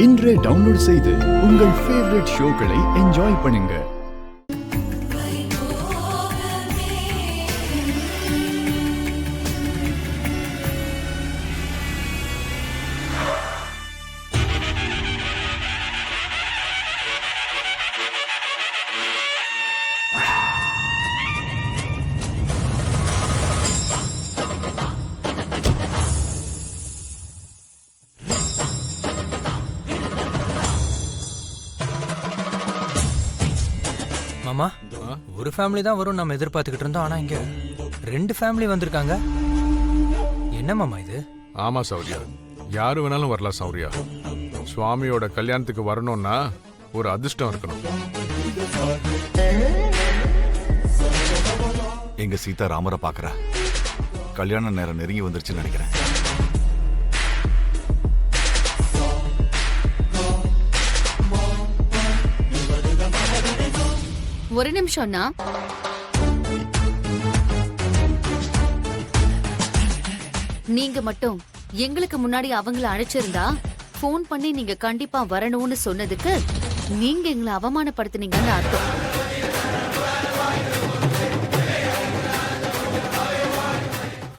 இன்றே டவுன்லோட் செய்து உங்கள் ஃபேவரட் ஷோக்களை என்ஜாய் பண்ணுங்க. மாமா, ஒரு ஃபேமிலி தான் வரும் நம்ம எதிர்பார்த்துக்கிட்டு இருந்தோம். ஆனா இங்க 2 ஃபேமிலி வந்திருக்காங்க. என்ன மாமா இது? ஆமா சௌரியா, யாரு வேணாலும் வரலாம் சௌரியா. சுவாமியோட கல்யாணத்துக்கு வரணும்னா ஒரு அதிர்ஷ்டம் இருக்கணும். எங்க சீதா ராமரை பாக்குறா. கல்யாண நேரம் நெருங்கி வந்துருச்சுன்னு நினைக்கிறேன். ஒரு நிமிஷம்னா, நீங்க மட்டும் எங்களுக்கு முன்னாடி அவங்கள அழைச்சிருந்தா போன் பண்ணி நீங்க கண்டிப்பா வரணும்னு சொன்னதுக்கு நீங்க எங்களை அவமானப்படுத்தினீங்கன்னு அர்த்தம்.